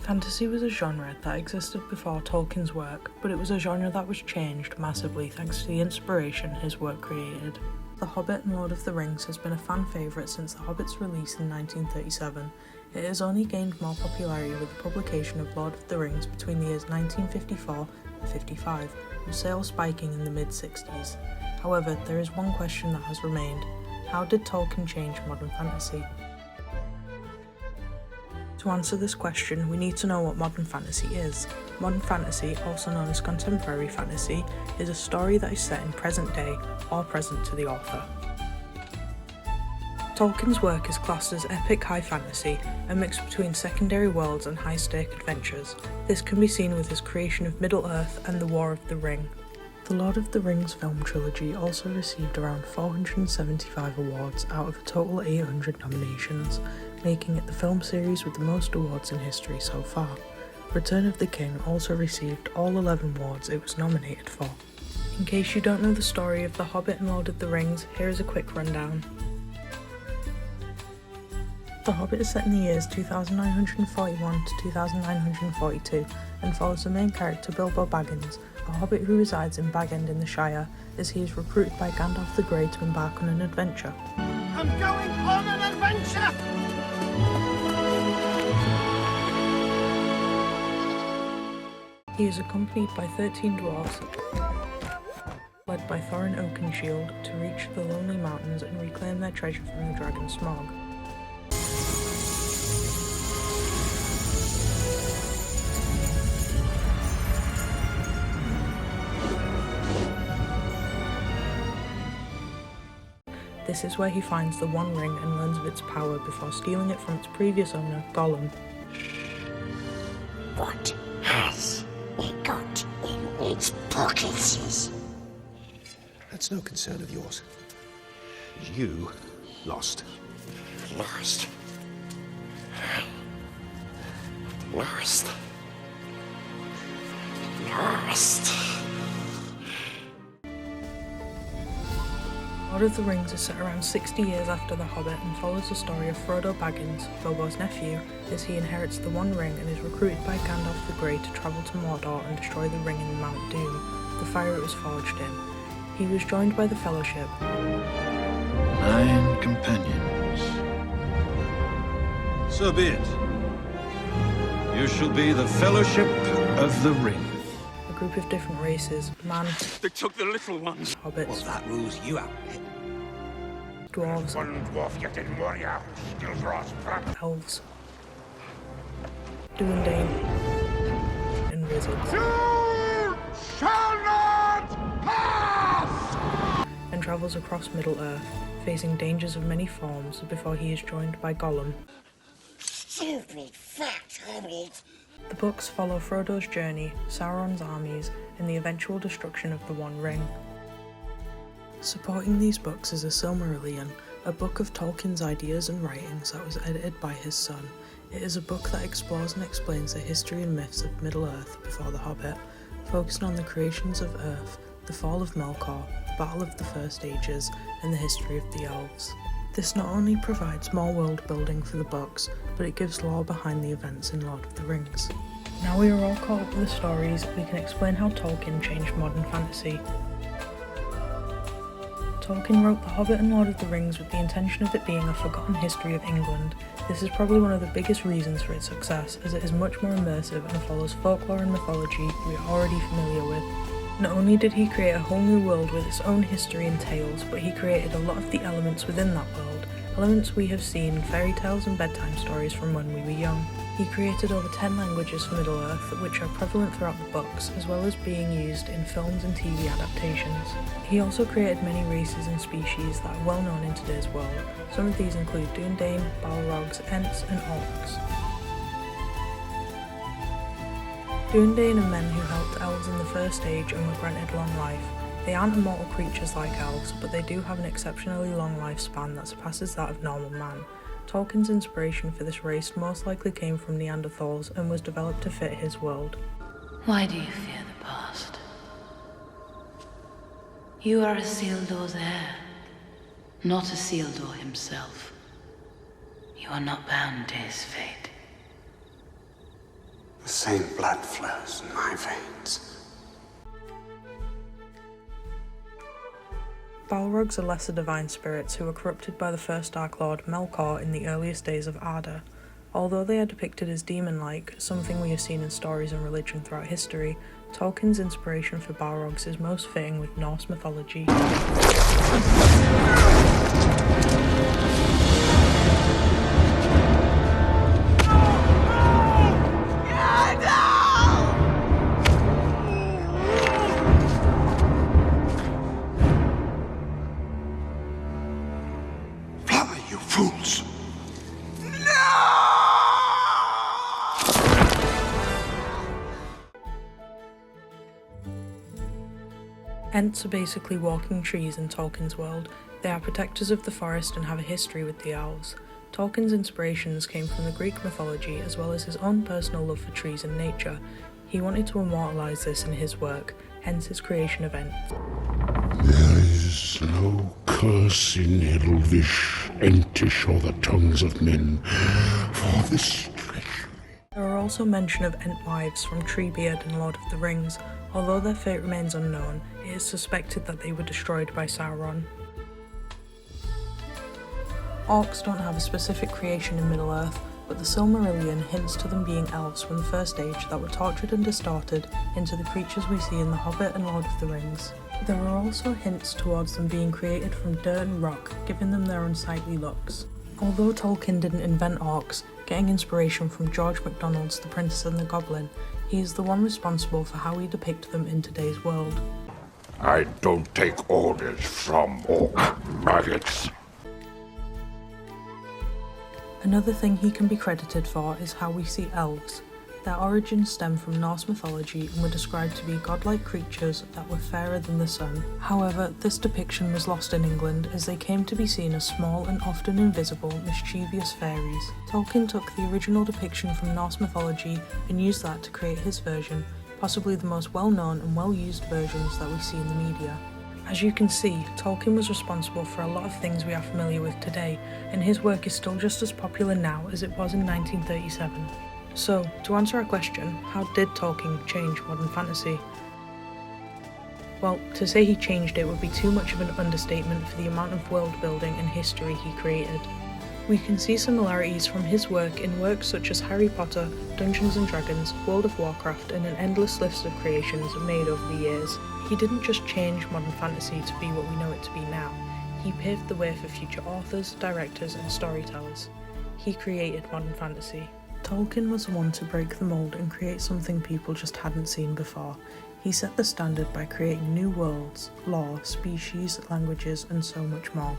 Fantasy was a genre that existed before Tolkien's work, but it was a genre that was changed massively thanks to the inspiration his work created. The Hobbit and Lord of the Rings has been a fan favourite since The Hobbit's release in 1937. It has only gained more popularity with the publication of Lord of the Rings between the years 1954 and 55, with sales spiking in the mid-60s. However, there is one question that has remained. How did Tolkien change modern fantasy? To answer this question, we need to know what modern fantasy is. Modern fantasy, also known as contemporary fantasy, is a story that is set in present day or present to the author. Tolkien's work is classed as epic high fantasy, a mix between secondary worlds and high-stake adventures. This can be seen with his creation of Middle-earth and the War of the Ring. The Lord of the Rings film trilogy also received around 475 awards out of a total 800 nominations, making it the film series with the most awards in history so far. Return of the King also received all 11 awards it was nominated for. In case you don't know the story of The Hobbit and Lord of the Rings, here is a quick rundown. The Hobbit is set in the years 2941 to 2942 and follows the main character Bilbo Baggins, a hobbit who resides in Bag End in the Shire, as he is recruited by Gandalf the Grey to embark on an adventure. I'm going on an adventure! He is accompanied by 13 dwarves, led by Thorin Oakenshield, to reach the Lonely Mountains and reclaim their treasure from the dragon Smaug. This is where he finds the One Ring and learns of its power before stealing it from its previous owner, Gollum. What has it got in its pockets? That's no concern of yours. You lost. Lost. Lost. Lost. Lord of the Rings is set around 60 years after The Hobbit and follows the story of Frodo Baggins, Bilbo's nephew, as he inherits the One Ring and is recruited by Gandalf the Grey to travel to Mordor and destroy the ring in Mount Doom, the fire it was forged in. He was joined by the Fellowship. 9 companions. So be it. You shall be the Fellowship of the Ring. A group of different races, man, They took the little ones. hobbits, Well, that rules you out. dwarves, One dwarf yet in warrior who still draws breath. elves, Dunedain, and wizards, You shall not pass! and travels across Middle-earth, facing dangers of many forms before he is joined by Gollum. Stupid fat hobbit. The books follow Frodo's journey, Sauron's armies, and the eventual destruction of the One Ring. Supporting these books is a Silmarillion, a book of Tolkien's ideas and writings that was edited by his son. It is a book that explores and explains the history and myths of Middle-earth before The Hobbit, focusing on the creations of Earth, the fall of Melkor, the battle of the First Ages, and the history of the elves. This not only provides more world building for the books, but it gives lore behind the events in Lord of the Rings. Now we are all caught up with the stories, we can explain how Tolkien changed modern fantasy. Tolkien wrote The Hobbit and Lord of the Rings with the intention of it being a forgotten history of England. This is probably one of the biggest reasons for its success, as it is much more immersive and follows folklore and mythology we are already familiar with. Not only did he create a whole new world with its own history and tales, but he created a lot of the elements within that world, elements we have seen in fairy tales and bedtime stories from when we were young. He created over 10 languages for Middle-earth, which are prevalent throughout the books, as well as being used in films and TV adaptations. He also created many races and species that are well known in today's world. Some of these include Dunedain, Balrogs, Ents, and Orcs. Dunedain are men who helped elves in the First Age and were granted long life. They aren't immortal creatures like elves, but they do have an exceptionally long lifespan that surpasses that of normal man. Tolkien's inspiration for this race most likely came from Neanderthals and was developed to fit his world. Why do you fear the past? You are Isildur's heir, not Isildur himself. You are not bound to his fate. same blood flows in my veins. Balrogs are lesser divine spirits who were corrupted by the first Dark Lord Melkor in the earliest days of Arda. Although they are depicted as demon-like, something we have seen in stories and religion throughout history, Tolkien's inspiration for Balrogs is most fitting with Norse mythology. Fly, you fools! Ents are basically walking trees in Tolkien's world. They are protectors of the forest and have a history with the elves. Tolkien's inspirations came from the Greek mythology as well as his own personal love for trees and nature. He wanted to immortalise this in his work, hence his creation of Ents. There is no curse in Elvish, Entish, or the tongues of men, for this treachery. There are also mention of Ent wives from Treebeard and Lord of the Rings. Although their fate remains unknown, it is suspected that they were destroyed by Sauron. Orcs don't have a specific creation in Middle-earth, but the Silmarillion hints to them being elves from the First Age that were tortured and distorted into the creatures we see in The Hobbit and Lord of the Rings. There are also hints towards them being created from dirt and rock, giving them their unsightly looks. Although Tolkien didn't invent orcs, getting inspiration from George MacDonald's The Princess and the Goblin, he is the one responsible for how we depict them in today's world. I don't take orders from orc maggots. Another thing he can be credited for is how we see elves. Their origins stem from Norse mythology and were described to be godlike creatures that were fairer than the sun. However, this depiction was lost in England as they came to be seen as small and often invisible, mischievous fairies. Tolkien took the original depiction from Norse mythology and used that to create his version, possibly the most well-known and well-used versions that we see in the media. As you can see, Tolkien was responsible for a lot of things we are familiar with today, and his work is still just as popular now as it was in 1937. So, to answer our question, how did Tolkien change modern fantasy? Well, to say he changed it would be too much of an understatement for the amount of world building and history he created. We can see similarities from his work in works such as Harry Potter, Dungeons & Dragons, World of Warcraft, and an endless list of creations made over the years. He didn't just change modern fantasy to be what we know it to be now. He paved the way for future authors, directors, and storytellers. He created modern fantasy. Tolkien was the one to break the mold and create something people just hadn't seen before. He set the standard by creating new worlds, lore, species, languages, and so much more.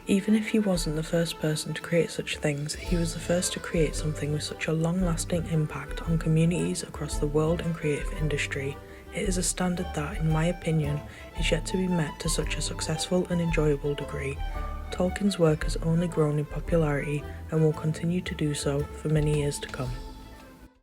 Even if he wasn't the first person to create such things, he was the first to create something with such a long-lasting impact on communities across the world and creative industry. It is a standard that, in my opinion, is yet to be met to such a successful and enjoyable degree. Tolkien's work has only grown in popularity and will continue to do so for many years to come.